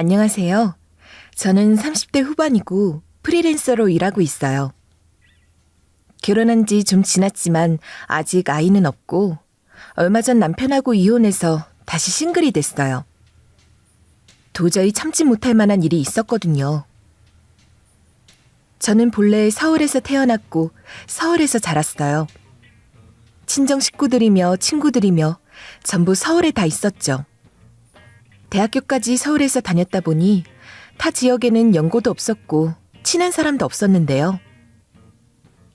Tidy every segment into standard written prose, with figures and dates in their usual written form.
안녕하세요. 저는 30대 후반이고 프리랜서로 일하고 있어요. 결혼한 지 좀 지났지만 아직 아이는 없고 얼마 전 남편하고 이혼해서 다시 싱글이 됐어요. 도저히 참지 못할 만한 일이 있었거든요. 저는 본래 서울에서 태어났고 서울에서 자랐어요. 친정 식구들이며 친구들이며 전부 서울에 다 있었죠. 대학교까지 서울에서 다녔다 보니 타 지역에는 연고도 없었고 친한 사람도 없었는데요.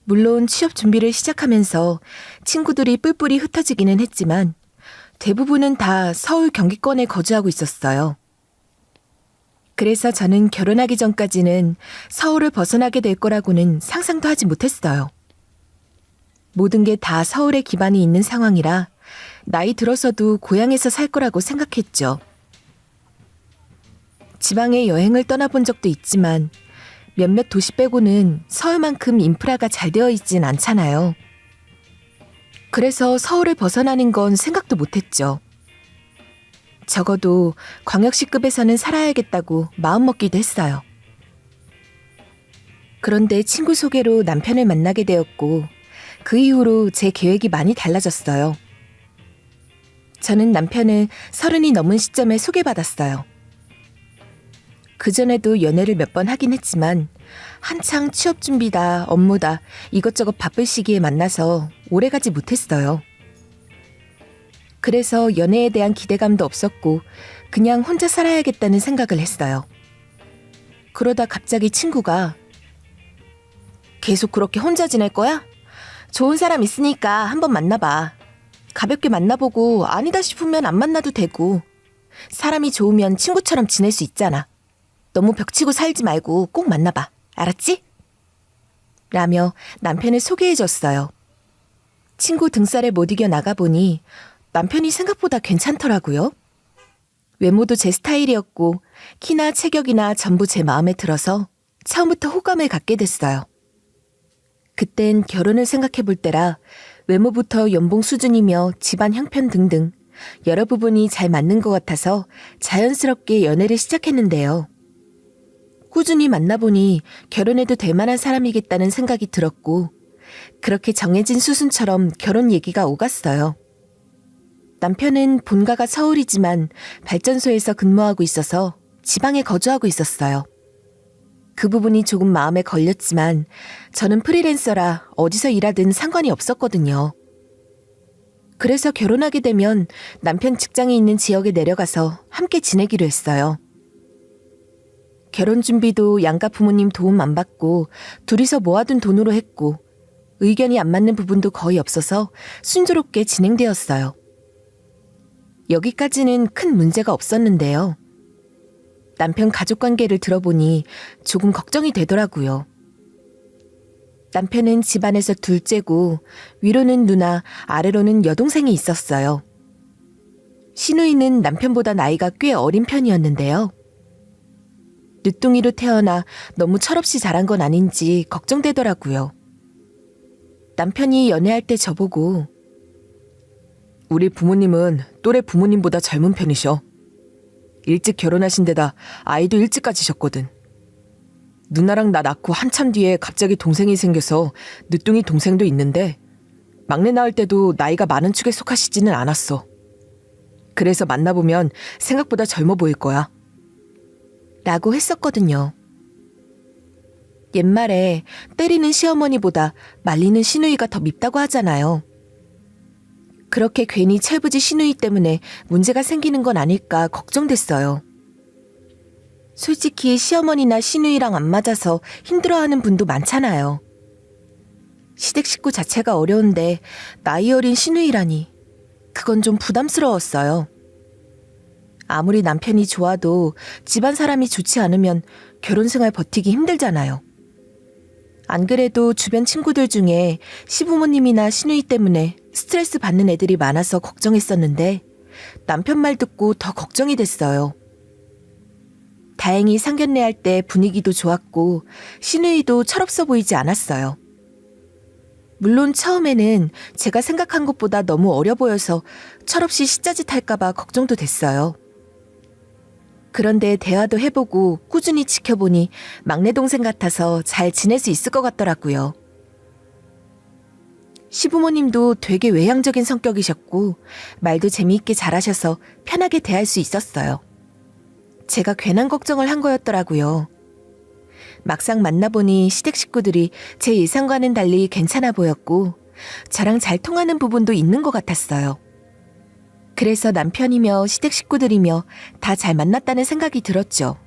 물론 취업 준비를 시작하면서 친구들이 뿔뿔이 흩어지기는 했지만 대부분은 다 서울 경기권에 거주하고 있었어요. 그래서 저는 결혼하기 전까지는 서울을 벗어나게 될 거라고는 상상도 하지 못했어요. 모든 게 다 서울에 기반이 있는 상황이라 나이 들어서도 고향에서 살 거라고 생각했죠. 지방에 여행을 떠나본 적도 있지만 몇몇 도시 빼고는 서울만큼 인프라가 잘 되어 있진 않잖아요. 그래서 서울을 벗어나는 건 생각도 못했죠. 적어도 광역시급에서는 살아야겠다고 마음먹기도 했어요. 그런데 친구 소개로 남편을 만나게 되었고 그 이후로 제 계획이 많이 달라졌어요. 저는 남편을 30이 넘은 시점에 소개받았어요. 그전에도 연애를 몇 번 하긴 했지만 한창 취업 준비다, 업무다 이것저것 바쁠 시기에 만나서 오래가지 못했어요. 그래서 연애에 대한 기대감도 없었고 그냥 혼자 살아야겠다는 생각을 했어요. 그러다 갑자기 친구가 계속 그렇게 혼자 지낼 거야? 좋은 사람 있으니까 한번 만나봐. 가볍게 만나보고 아니다 싶으면 안 만나도 되고 사람이 좋으면 친구처럼 지낼 수 있잖아. 너무 벽치고 살지 말고 꼭 만나봐. 알았지? 라며 남편을 소개해줬어요. 친구 등살에 못 이겨 나가보니 남편이 생각보다 괜찮더라고요. 외모도 제 스타일이었고 키나 체격이나 전부 제 마음에 들어서 처음부터 호감을 갖게 됐어요. 그땐 결혼을 생각해볼 때라 외모부터 연봉 수준이며 집안 형편 등등 여러 부분이 잘 맞는 것 같아서 자연스럽게 연애를 시작했는데요. 꾸준히 만나보니 결혼해도 될 만한 사람이겠다는 생각이 들었고 그렇게 정해진 수순처럼 결혼 얘기가 오갔어요. 남편은 본가가 서울이지만 발전소에서 근무하고 있어서 지방에 거주하고 있었어요. 그 부분이 조금 마음에 걸렸지만 저는 프리랜서라 어디서 일하든 상관이 없었거든요. 그래서 결혼하게 되면 남편 직장이 있는 지역에 내려가서 함께 지내기로 했어요. 결혼 준비도 양가 부모님 도움 안 받고 둘이서 모아둔 돈으로 했고 의견이 안 맞는 부분도 거의 없어서 순조롭게 진행되었어요. 여기까지는 큰 문제가 없었는데요. 남편 가족관계를 들어보니 조금 걱정이 되더라고요. 남편은 집안에서 둘째고 위로는 누나, 아래로는 여동생이 있었어요. 시누이는 남편보다 나이가 꽤 어린 편이었는데요. 늦둥이로 태어나 너무 철없이 자란 건 아닌지 걱정되더라고요. 남편이 연애할 때 저보고 우리 부모님은 또래 부모님보다 젊은 편이셔. 일찍 결혼하신 데다 아이도 일찍 가지셨거든. 누나랑 나 낳고 한참 뒤에 갑자기 동생이 생겨서 늦둥이 동생도 있는데 막내 낳을 때도 나이가 많은 축에 속하시지는 않았어. 그래서 만나보면 생각보다 젊어 보일 거야. 라고 했었거든요. 옛말에 때리는 시어머니보다 말리는 시누이가 더 밉다고 하잖아요. 그렇게 괜히 철부지 시누이 때문에 문제가 생기는 건 아닐까 걱정됐어요. 솔직히 시어머니나 시누이랑 안 맞아서 힘들어하는 분도 많잖아요. 시댁 식구 자체가 어려운데 나이 어린 시누이라니 그건 좀 부담스러웠어요. 아무리 남편이 좋아도 집안 사람이 좋지 않으면 결혼 생활 버티기 힘들잖아요. 안 그래도 주변 친구들 중에 시부모님이나 시누이 때문에 스트레스 받는 애들이 많아서 걱정했었는데 남편 말 듣고 더 걱정이 됐어요. 다행히 상견례 할 때 분위기도 좋았고 시누이도 철없어 보이지 않았어요. 물론 처음에는 제가 생각한 것보다 너무 어려 보여서 철없이 시자짓 할까봐 걱정도 됐어요. 그런데 대화도 해보고 꾸준히 지켜보니 막내 동생 같아서 잘 지낼 수 있을 것 같더라고요. 시부모님도 되게 외향적인 성격이셨고 말도 재미있게 잘하셔서 편하게 대할 수 있었어요. 제가 괜한 걱정을 한 거였더라고요. 막상 만나보니 시댁 식구들이 제 예상과는 달리 괜찮아 보였고 저랑 잘 통하는 부분도 있는 것 같았어요. 그래서 남편이며 시댁 식구들이며 다 잘 만났다는 생각이 들었죠.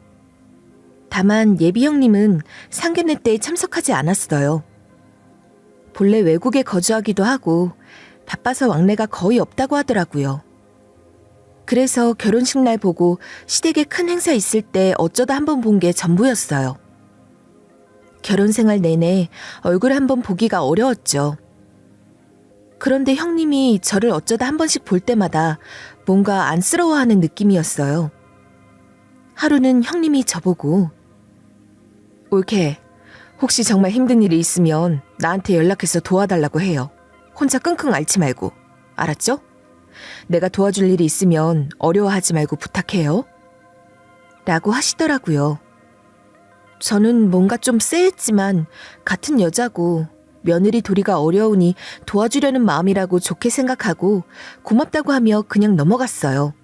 다만 예비 형님은 상견례 때에 참석하지 않았어요. 본래 외국에 거주하기도 하고 바빠서 왕래가 거의 없다고 하더라고요. 그래서 결혼식 날 보고 시댁에 큰 행사 있을 때 어쩌다 한번 본 게 전부였어요. 결혼 생활 내내 얼굴 한번 보기가 어려웠죠. 그런데 형님이 저를 어쩌다 한 번씩 볼 때마다 뭔가 안쓰러워하는 느낌이었어요. 하루는 형님이 저보고 올케, 혹시 정말 힘든 일이 있으면 나한테 연락해서 도와달라고 해요. 혼자 끙끙 앓지 말고. 알았죠? 내가 도와줄 일이 있으면 어려워하지 말고 부탁해요. 라고 하시더라고요. 저는 뭔가 좀 쎄했지만 같은 여자고 며느리 도리가 어려우니 도와주려는 마음이라고 좋게 생각하고 고맙다고 하며 그냥 넘어갔어요.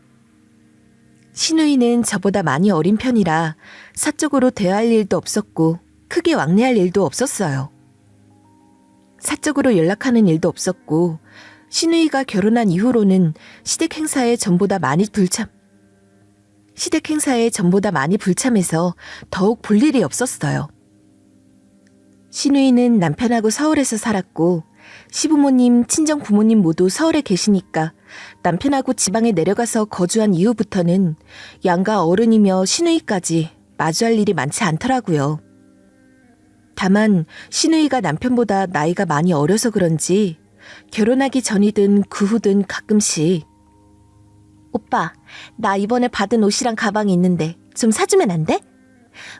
시누이는 저보다 많이 어린 편이라 사적으로 대화할 일도 없었고 크게 왕래할 일도 없었어요. 사적으로 연락하는 일도 없었고 시누이가 결혼한 이후로는 시댁 행사에 전보다 많이 불참해서 더욱 볼 일이 없었어요. 시누이는 남편하고 서울에서 살았고 시부모님, 친정 부모님 모두 서울에 계시니까 남편하고 지방에 내려가서 거주한 이후부터는 양가 어른이며 시누이까지 마주할 일이 많지 않더라고요. 다만 시누이가 남편보다 나이가 많이 어려서 그런지 결혼하기 전이든 그 후든 가끔씩 오빠, 나 이번에 받은 옷이랑 가방이 있는데 좀 사주면 안 돼?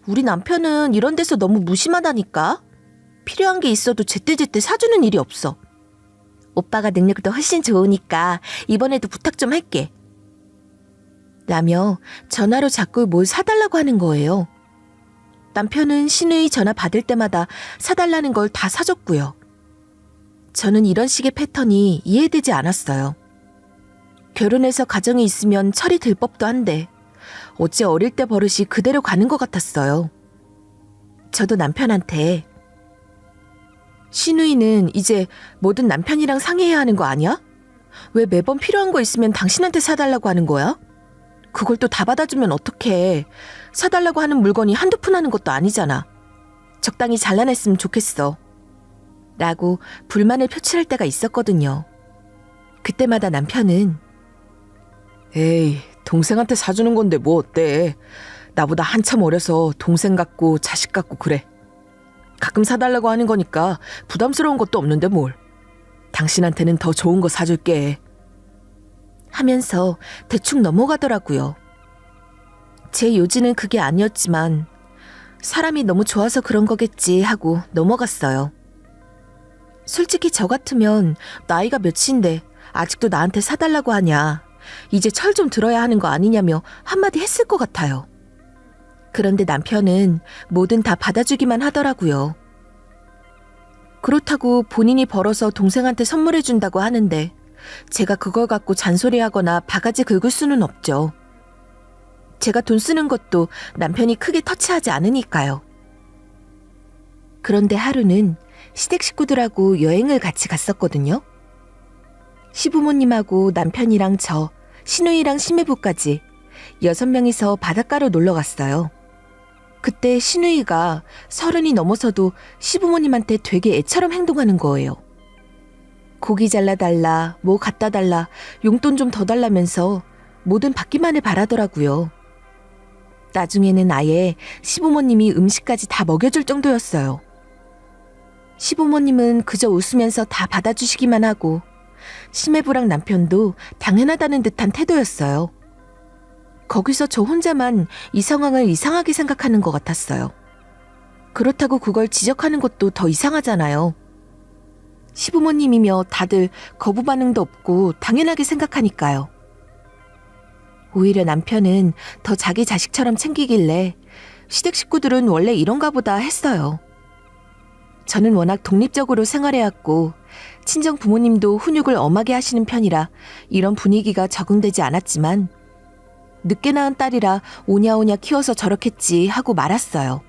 우리 남편은 이런 데서 너무 무심하다니까. 필요한 게 있어도 제때제때 사주는 일이 없어. 오빠가 능력도 훨씬 좋으니까 이번에도 부탁 좀 할게. 라며 전화로 자꾸 뭘 사달라고 하는 거예요. 남편은 시누이 전화 받을 때마다 사달라는 걸 다 사줬고요. 저는 이런 식의 패턴이 이해되지 않았어요. 결혼해서 가정이 있으면 철이 들 법도 한데 어째 어릴 때 버릇이 그대로 가는 것 같았어요. 저도 남편한테 시누이는 이제 뭐든 남편이랑 상의해야 하는 거 아니야? 왜 매번 필요한 거 있으면 당신한테 사달라고 하는 거야? 그걸 또 다 받아주면 어떡해. 사달라고 하는 물건이 한두 푼 하는 것도 아니잖아. 적당히 잘라냈으면 좋겠어. 라고 불만을 표출할 때가 있었거든요. 그때마다 남편은 에이, 동생한테 사주는 건데 뭐 어때. 나보다 한참 어려서 동생 같고 자식 같고 그래. 가끔 사달라고 하는 거니까 부담스러운 것도 없는데 뭘. 당신한테는 더 좋은 거 사줄게. 하면서 대충 넘어가더라고요. 제 요지는 그게 아니었지만 사람이 너무 좋아서 그런 거겠지 하고 넘어갔어요. 솔직히 저 같으면 나이가 몇인데 아직도 나한테 사달라고 하냐. 이제 철 좀 들어야 하는 거 아니냐며 한마디 했을 것 같아요. 그런데 남편은 뭐든 다 받아주기만 하더라고요. 그렇다고 본인이 벌어서 동생한테 선물해준다고 하는데 제가 그걸 갖고 잔소리하거나 바가지 긁을 수는 없죠. 제가 돈 쓰는 것도 남편이 크게 터치하지 않으니까요. 그런데 하루는 시댁 식구들하고 여행을 같이 갔었거든요. 시부모님하고 남편이랑 저, 시누이랑 시매부까지 6명이서 바닷가로 놀러 갔어요. 그때 시누이가 30이 넘어서도 시부모님한테 되게 애처럼 행동하는 거예요. 고기 잘라달라, 뭐 갖다 달라, 용돈 좀 더 달라면서 뭐든 받기만을 바라더라고요. 나중에는 아예 시부모님이 음식까지 다 먹여줄 정도였어요. 시부모님은 그저 웃으면서 다 받아주시기만 하고 시매부랑 남편도 당연하다는 듯한 태도였어요. 거기서 저 혼자만 이 상황을 이상하게 생각하는 것 같았어요. 그렇다고 그걸 지적하는 것도 더 이상하잖아요. 시부모님이며 다들 거부 반응도 없고 당연하게 생각하니까요. 오히려 남편은 더 자기 자식처럼 챙기길래 시댁 식구들은 원래 이런가 보다 했어요. 저는 워낙 독립적으로 생활해왔고 친정 부모님도 훈육을 엄하게 하시는 편이라 이런 분위기가 적응되지 않았지만 늦게 낳은 딸이라 오냐오냐 키워서 저렇겠지 하고 말았어요.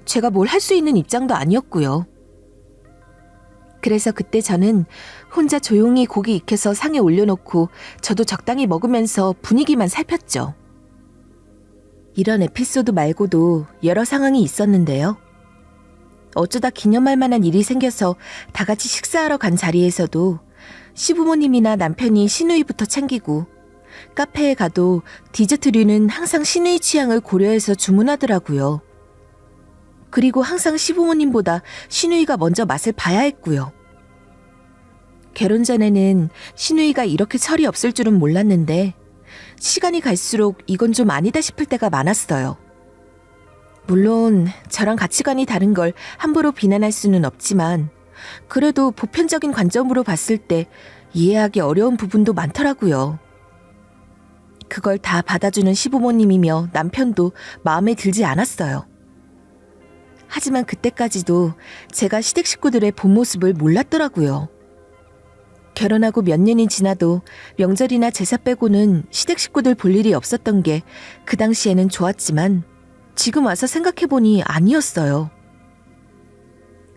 제가 뭘 할 수 있는 입장도 아니었고요. 그래서 그때 저는 혼자 조용히 고기 익혀서 상에 올려놓고 저도 적당히 먹으면서 분위기만 살폈죠. 이런 에피소드 말고도 여러 상황이 있었는데요. 어쩌다 기념할 만한 일이 생겨서 다 같이 식사하러 간 자리에서도 시부모님이나 남편이 시누이부터 챙기고 카페에 가도 디저트류는 항상 시누이 취향을 고려해서 주문하더라고요. 그리고 항상 시부모님보다 시누이가 먼저 맛을 봐야 했고요. 결혼 전에는 시누이가 이렇게 철이 없을 줄은 몰랐는데 시간이 갈수록 이건 좀 아니다 싶을 때가 많았어요. 물론 저랑 가치관이 다른 걸 함부로 비난할 수는 없지만 그래도 보편적인 관점으로 봤을 때 이해하기 어려운 부분도 많더라고요. 그걸 다 받아주는 시부모님이며 남편도 마음에 들지 않았어요. 하지만 그때까지도 제가 시댁 식구들의 본 모습을 몰랐더라고요. 결혼하고 몇 년이 지나도 명절이나 제사 빼고는 시댁 식구들 볼 일이 없었던 게 그 당시에는 좋았지만 지금 와서 생각해보니 아니었어요.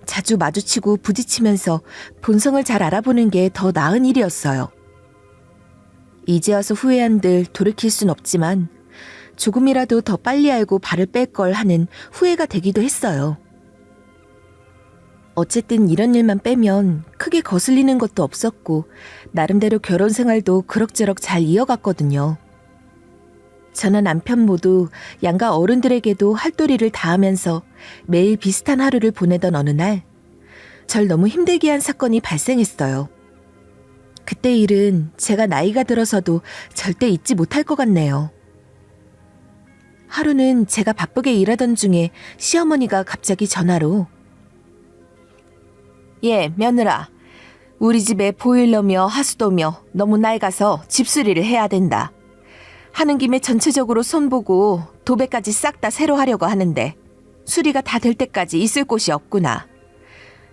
자주 마주치고 부딪히면서 본성을 잘 알아보는 게 더 나은 일이었어요. 이제 와서 후회한들 돌이킬 순 없지만 조금이라도 더 빨리 알고 발을 뺄 걸 하는 후회가 되기도 했어요. 어쨌든 이런 일만 빼면 크게 거슬리는 것도 없었고 나름대로 결혼 생활도 그럭저럭 잘 이어갔거든요. 저나 남편 모두 양가 어른들에게도 할도리를 다하면서 매일 비슷한 하루를 보내던 어느 날 절 너무 힘들게 한 사건이 발생했어요. 그때 일은 제가 나이가 들어서도 절대 잊지 못할 것 같네요. 하루는 제가 바쁘게 일하던 중에 시어머니가 갑자기 전화로 예, 며느라. 우리 집에 보일러며 하수도며 너무 낡아서 집수리를 해야 된다. 하는 김에 전체적으로 손보고 도배까지 싹 다 새로 하려고 하는데 수리가 다 될 때까지 있을 곳이 없구나.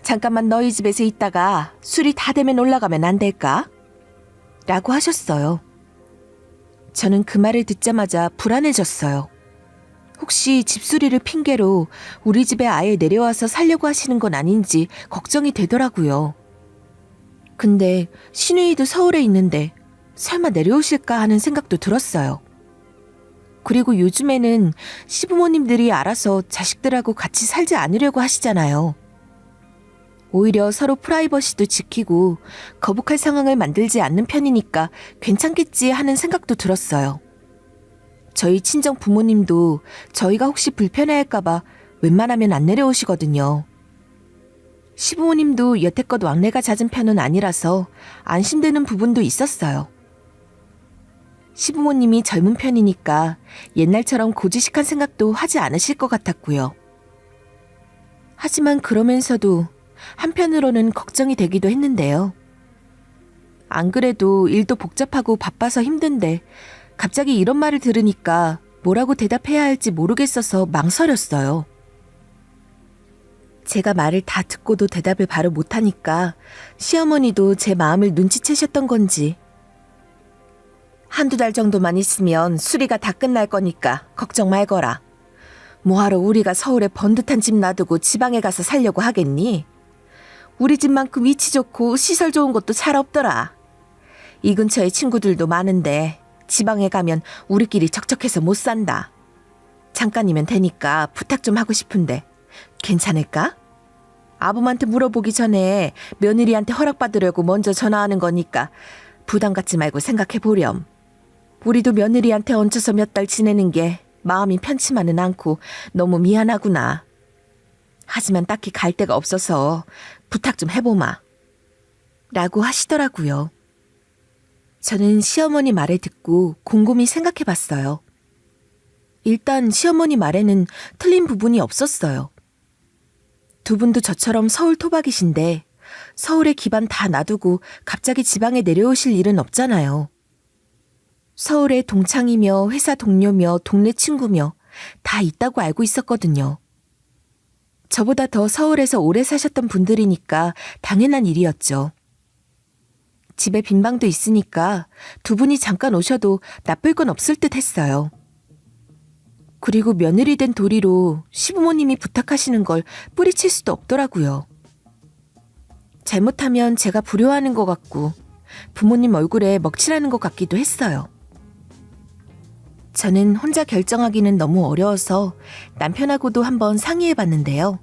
잠깐만 너희 집에서 있다가 수리 다 되면 올라가면 안 될까? 라고 하셨어요. 저는 그 말을 듣자마자 불안해졌어요. 혹시 집수리를 핑계로 우리 집에 아예 내려와서 살려고 하시는 건 아닌지 걱정이 되더라고요. 근데 시누이도 서울에 있는데 설마 내려오실까 하는 생각도 들었어요. 그리고 요즘에는 시부모님들이 알아서 자식들하고 같이 살지 않으려고 하시잖아요. 오히려 서로 프라이버시도 지키고 거북할 상황을 만들지 않는 편이니까 괜찮겠지 하는 생각도 들었어요. 저희 친정 부모님도 저희가 혹시 불편해할까봐 웬만하면 안 내려오시거든요. 시부모님도 여태껏 왕래가 잦은 편은 아니라서 안심되는 부분도 있었어요. 시부모님이 젊은 편이니까 옛날처럼 고지식한 생각도 하지 않으실 것 같았고요. 하지만 그러면서도 한편으로는 걱정이 되기도 했는데요. 안 그래도 일도 복잡하고 바빠서 힘든데 갑자기 이런 말을 들으니까 뭐라고 대답해야 할지 모르겠어서 망설였어요. 제가 말을 다 듣고도 대답을 바로 못하니까 시어머니도 제 마음을 눈치채셨던 건지 한두 달 정도만 있으면 수리가 다 끝날 거니까 걱정 말거라. 뭐하러 우리가 서울에 번듯한 집 놔두고 지방에 가서 살려고 하겠니? 우리 집만큼 위치 좋고 시설 좋은 곳도 잘 없더라. 이 근처에 친구들도 많은데 지방에 가면 우리끼리 적적해서 못 산다. 잠깐이면 되니까 부탁 좀 하고 싶은데 괜찮을까? 아범한테 물어보기 전에 며느리한테 허락받으려고 먼저 전화하는 거니까 부담 갖지 말고 생각해 보렴. 우리도 며느리한테 얹혀서 몇 달 지내는 게 마음이 편치만은 않고 너무 미안하구나. 하지만 딱히 갈 데가 없어서 부탁 좀 해보마. 라고 하시더라고요. 저는 시어머니 말을 듣고 곰곰이 생각해봤어요. 일단 시어머니 말에는 틀린 부분이 없었어요. 두 분도 저처럼 서울 토박이신데 서울에 기반 다 놔두고 갑자기 지방에 내려오실 일은 없잖아요. 서울의 동창이며 회사 동료며 동네 친구며 다 있다고 알고 있었거든요. 저보다 더 서울에서 오래 사셨던 분들이니까 당연한 일이었죠. 집에 빈 방도 있으니까 두 분이 잠깐 오셔도 나쁠 건 없을 듯 했어요. 그리고 며느리 된 도리로 시부모님이 부탁하시는 걸 뿌리칠 수도 없더라고요. 잘못하면 제가 불효하는 것 같고 부모님 얼굴에 먹칠하는 것 같기도 했어요. 저는 혼자 결정하기는 너무 어려워서 남편하고도 한번 상의해봤는데요.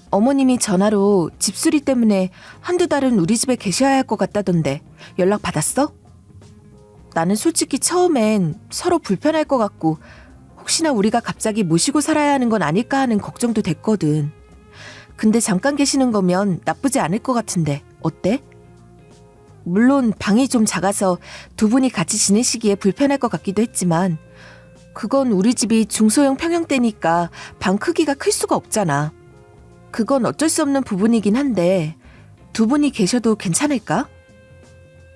어머님이 전화로 집수리 때문에 한두 달은 우리 집에 계셔야 할 것 같다던데 연락 받았어? 나는 솔직히 처음엔 서로 불편할 것 같고 혹시나 우리가 갑자기 모시고 살아야 하는 건 아닐까 하는 걱정도 됐거든. 근데 잠깐 계시는 거면 나쁘지 않을 것 같은데 어때? 물론 방이 좀 작아서 두 분이 같이 지내시기에 불편할 것 같기도 했지만 그건 우리 집이 중소형 평형대니까 방 크기가 클 수가 없잖아. 그건 어쩔 수 없는 부분이긴 한데 두 분이 계셔도 괜찮을까?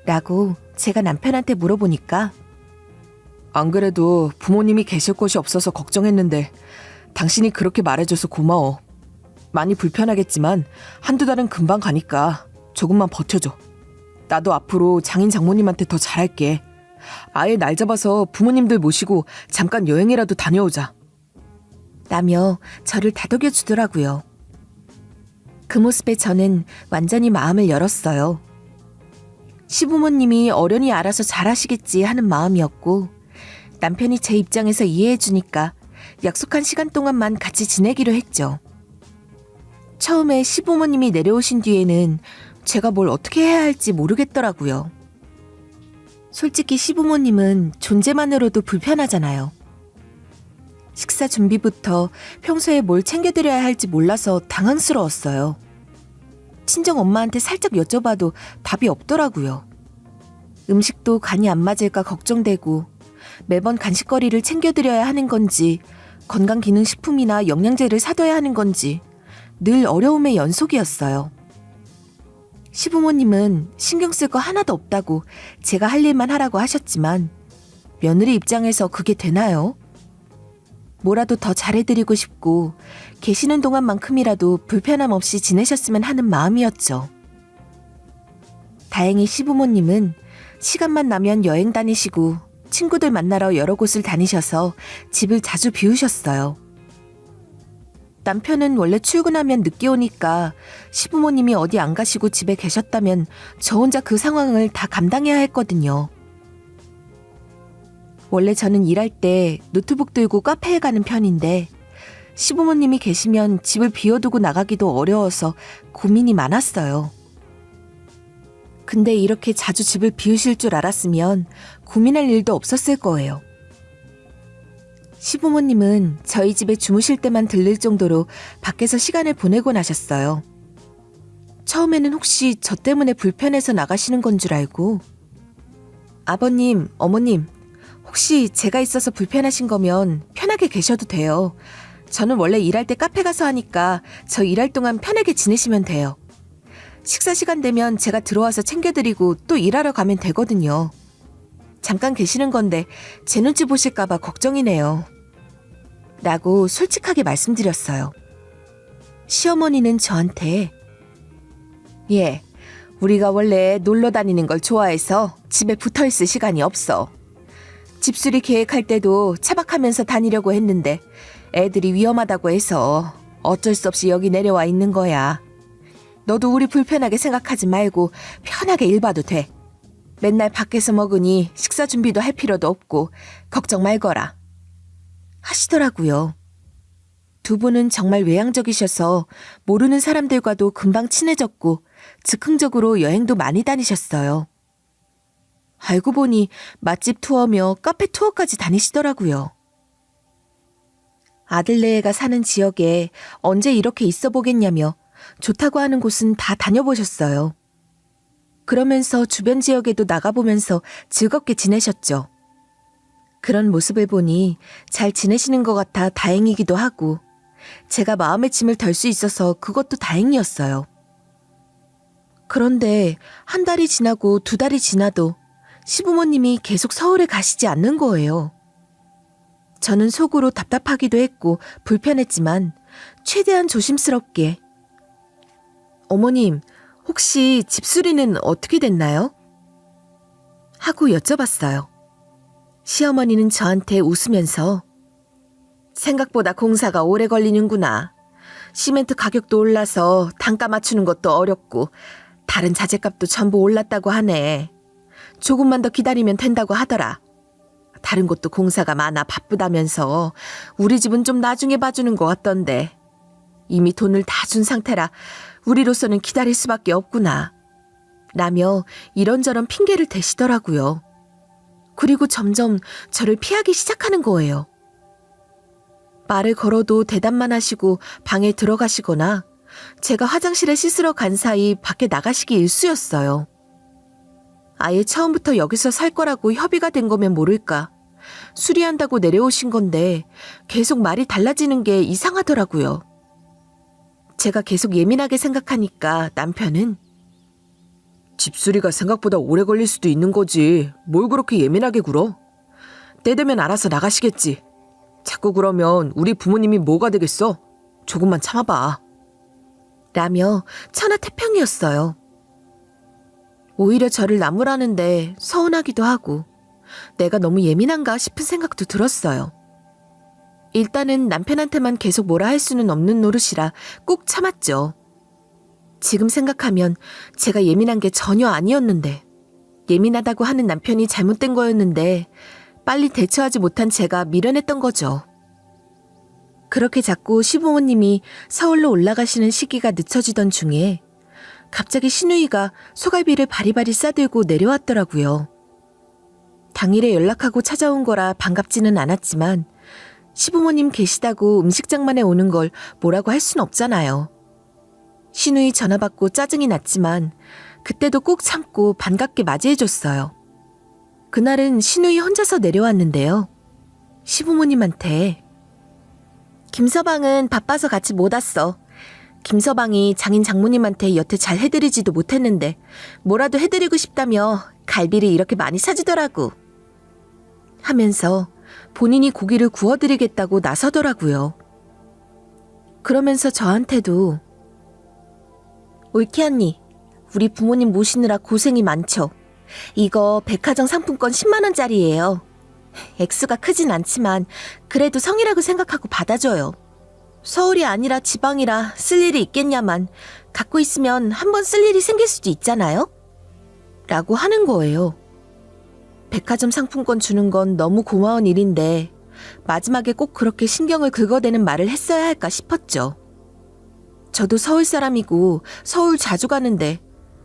라고 제가 남편한테 물어보니까 안 그래도 부모님이 계실 곳이 없어서 걱정했는데 당신이 그렇게 말해줘서 고마워. 많이 불편하겠지만 한두 달은 금방 가니까 조금만 버텨줘. 나도 앞으로 장인 장모님한테 더 잘할게. 아예 날 잡아서 부모님들 모시고 잠깐 여행이라도 다녀오자. 라며 저를 다독여 주더라고요. 그 모습에 저는 완전히 마음을 열었어요. 시부모님이 어련히 알아서 잘하시겠지 하는 마음이었고 남편이 제 입장에서 이해해 주니까 약속한 시간 동안만 같이 지내기로 했죠. 처음에 시부모님이 내려오신 뒤에는 제가 뭘 어떻게 해야 할지 모르겠더라고요. 솔직히 시부모님은 존재만으로도 불편하잖아요. 식사 준비부터 평소에 뭘 챙겨드려야 할지 몰라서 당황스러웠어요. 친정 엄마한테 살짝 여쭤봐도 답이 없더라고요. 음식도 간이 안 맞을까 걱정되고 매번 간식거리를 챙겨드려야 하는 건지 건강기능식품이나 영양제를 사둬야 하는 건지 늘 어려움의 연속이었어요. 시부모님은 신경 쓸 거 하나도 없다고 제가 할 일만 하라고 하셨지만 며느리 입장에서 그게 되나요? 뭐라도 더 잘해드리고 싶고 계시는 동안만큼이라도 불편함 없이 지내셨으면 하는 마음이었죠. 다행히 시부모님은 시간만 나면 여행 다니시고 친구들 만나러 여러 곳을 다니셔서 집을 자주 비우셨어요. 남편은 원래 출근하면 늦게 오니까 시부모님이 어디 안 가시고 집에 계셨다면 저 혼자 그 상황을 다 감당해야 했거든요. 원래 저는 일할 때 노트북 들고 카페에 가는 편인데 시부모님이 계시면 집을 비워두고 나가기도 어려워서 고민이 많았어요. 근데 이렇게 자주 집을 비우실 줄 알았으면 고민할 일도 없었을 거예요. 시부모님은 저희 집에 주무실 때만 들릴 정도로 밖에서 시간을 보내고 나셨어요. 처음에는 혹시 저 때문에 불편해서 나가시는 건 줄 알고 아버님, 어머님, 혹시 제가 있어서 불편하신 거면 편하게 계셔도 돼요. 저는 원래 일할 때 카페 가서 하니까 저 일할 동안 편하게 지내시면 돼요. 식사 시간 되면 제가 들어와서 챙겨드리고 또 일하러 가면 되거든요. 잠깐 계시는 건데 제 눈치 보실까 봐 걱정이네요. 라고 솔직하게 말씀드렸어요. 시어머니는 저한테 예, 우리가 원래 놀러 다니는 걸 좋아해서 집에 붙어있을 시간이 없어. 집수리 계획할 때도 차박하면서 다니려고 했는데 애들이 위험하다고 해서 어쩔 수 없이 여기 내려와 있는 거야. 너도 우리 불편하게 생각하지 말고 편하게 일 봐도 돼. 맨날 밖에서 먹으니 식사 준비도 할 필요도 없고 걱정 말거라. 하시더라고요. 두 분은 정말 외향적이셔서 모르는 사람들과도 금방 친해졌고 즉흥적으로 여행도 많이 다니셨어요. 알고 보니 맛집 투어며 카페 투어까지 다니시더라고요. 아들네가 사는 지역에 언제 이렇게 있어 보겠냐며 좋다고 하는 곳은 다 다녀보셨어요. 그러면서 주변 지역에도 나가보면서 즐겁게 지내셨죠. 그런 모습을 보니 잘 지내시는 것 같아 다행이기도 하고 제가 마음의 짐을 덜 수 있어서 그것도 다행이었어요. 그런데 한 달이 지나고 두 달이 지나도 시부모님이 계속 서울에 가시지 않는 거예요. 저는 속으로 답답하기도 했고 불편했지만 최대한 조심스럽게 어머님, 혹시 집수리는 어떻게 됐나요? 하고 여쭤봤어요. 시어머니는 저한테 웃으면서 생각보다 공사가 오래 걸리는구나. 시멘트 가격도 올라서 단가 맞추는 것도 어렵고 다른 자재값도 전부 올랐다고 하네. 조금만 더 기다리면 된다고 하더라. 다른 곳도 공사가 많아 바쁘다면서 우리 집은 좀 나중에 봐주는 것 같던데 이미 돈을 다 준 상태라 우리로서는 기다릴 수밖에 없구나. 라며 이런저런 핑계를 대시더라고요. 그리고 점점 저를 피하기 시작하는 거예요. 말을 걸어도 대답만 하시고 방에 들어가시거나 제가 화장실에 씻으러 간 사이 밖에 나가시기 일쑤였어요. 아예 처음부터 여기서 살 거라고 협의가 된 거면 모를까. 수리한다고 내려오신 건데 계속 말이 달라지는 게 이상하더라고요. 제가 계속 예민하게 생각하니까 남편은 집수리가 생각보다 오래 걸릴 수도 있는 거지. 뭘 그렇게 예민하게 굴어? 때 되면 알아서 나가시겠지. 자꾸 그러면 우리 부모님이 뭐가 되겠어? 조금만 참아봐. 라며 천하태평이었어요. 오히려 저를 나무라는데 서운하기도 하고 내가 너무 예민한가 싶은 생각도 들었어요. 일단은 남편한테만 계속 뭐라 할 수는 없는 노릇이라 꾹 참았죠. 지금 생각하면 제가 예민한 게 전혀 아니었는데 예민하다고 하는 남편이 잘못된 거였는데 빨리 대처하지 못한 제가 미련했던 거죠. 그렇게 자꾸 시부모님이 서울로 올라가시는 시기가 늦춰지던 중에 갑자기 시누이가 소갈비를 바리바리 싸들고 내려왔더라고요. 당일에 연락하고 찾아온 거라 반갑지는 않았지만 시부모님 계시다고 음식장만에 오는 걸 뭐라고 할 순 없잖아요. 시누이 전화 받고 짜증이 났지만 그때도 꼭 참고 반갑게 맞이해줬어요. 그날은 시누이 혼자서 내려왔는데요. 시부모님한테 김서방은 바빠서 같이 못 왔어. 김서방이 장인 장모님한테 여태 잘 해드리지도 못했는데 뭐라도 해드리고 싶다며 갈비를 이렇게 많이 사주더라고. 하면서 본인이 고기를 구워드리겠다고 나서더라고요. 그러면서 저한테도 올케 언니, 우리 부모님 모시느라 고생이 많죠. 이거 백화점 상품권 10만 원짜리예요. 액수가 크진 않지만 그래도 성이라고 생각하고 받아줘요. 서울이 아니라 지방이라 쓸 일이 있겠냐만 갖고 있으면 한번 쓸 일이 생길 수도 있잖아요? 라고 하는 거예요. 백화점 상품권 주는 건 너무 고마운 일인데 마지막에 꼭 그렇게 신경을 긁어대는 말을 했어야 할까 싶었죠. 저도 서울 사람이고 서울 자주 가는데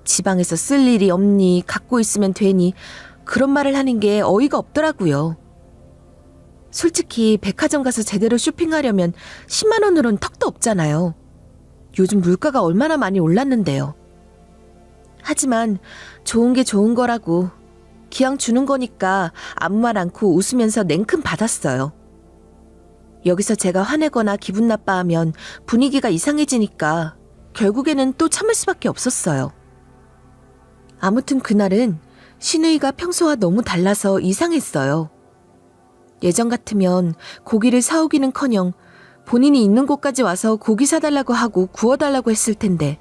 지방에서 쓸 일이 없니 갖고 있으면 되니 그런 말을 하는 게 어이가 없더라고요. 솔직히 백화점 가서 제대로 쇼핑하려면 10만 원으론 턱도 없잖아요. 요즘 물가가 얼마나 많이 올랐는데요. 하지만 좋은 게 좋은 거라고 기왕 주는 거니까 아무 말 않고 웃으면서 냉큼 받았어요. 여기서 제가 화내거나 기분 나빠하면 분위기가 이상해지니까 결국에는 또 참을 수밖에 없었어요. 아무튼 그날은 시누이가 평소와 너무 달라서 이상했어요. 예전 같으면 고기를 사오기는커녕 본인이 있는 곳까지 와서 고기 사달라고 하고 구워달라고 했을 텐데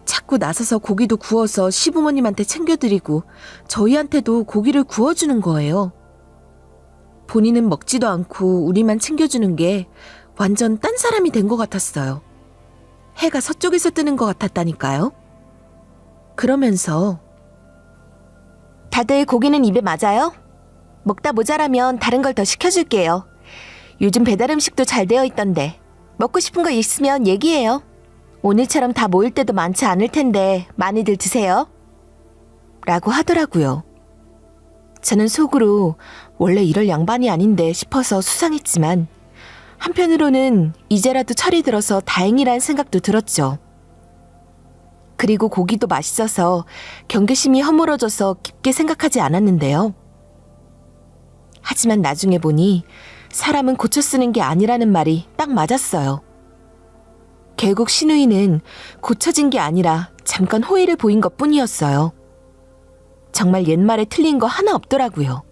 자꾸 나서서 고기도 구워서 시부모님한테 챙겨드리고 저희한테도 고기를 구워주는 거예요. 본인은 먹지도 않고 우리만 챙겨주는 게 완전 딴 사람이 된 것 같았어요. 해가 서쪽에서 뜨는 것 같았다니까요. 그러면서 다들 고기는 입에 맞아요? 먹다 모자라면 다른 걸 더 시켜줄게요. 요즘 배달 음식도 잘 되어 있던데 먹고 싶은 거 있으면 얘기해요. 오늘처럼 다 모일 때도 많지 않을 텐데 많이들 드세요. 라고 하더라고요. 저는 속으로 원래 이럴 양반이 아닌데 싶어서 수상했지만 한편으로는 이제라도 철이 들어서 다행이라는 생각도 들었죠. 그리고 고기도 맛있어서 경계심이 허물어져서 깊게 생각하지 않았는데요. 하지만 나중에 보니 사람은 고쳐 쓰는 게 아니라는 말이 딱 맞았어요. 결국 시누이는 고쳐진 게 아니라 잠깐 호의를 보인 것뿐이었어요. 정말 옛말에 틀린 거 하나 없더라고요.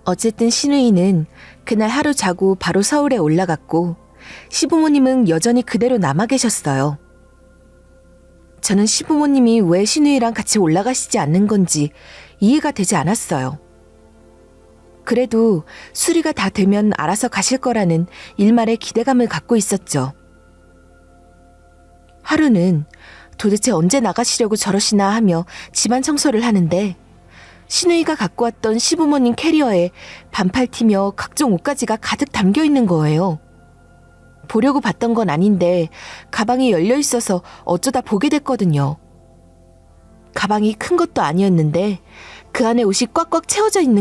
어쨌든 신우이는 그날 하루 자고 바로 서울에 올라갔고 시부모님은 여전히 그대로 남아 계셨어요. 저는 시부모님이 왜 신우이랑 같이 올라가시지 않는 건지 이해가 되지 않았어요. 그래도 수리가 다 되면 알아서 가실 거라는 일말의 기대감을 갖고 있었죠. 하루는 도대체 언제 나가시려고 저러시나 하며 집안 청소를 하는데 신우이가 갖고 왔던 시부모님 캐리어에 반팔 티며 각종 옷가지가 가득 담겨 있는 거예요. 보려고 봤던 건 아닌데 가방이 열려 있어서 어쩌다 보게 됐거든요. 가방이 큰 것도 아니었는데 그 안에 옷이 꽉꽉 채워져 있는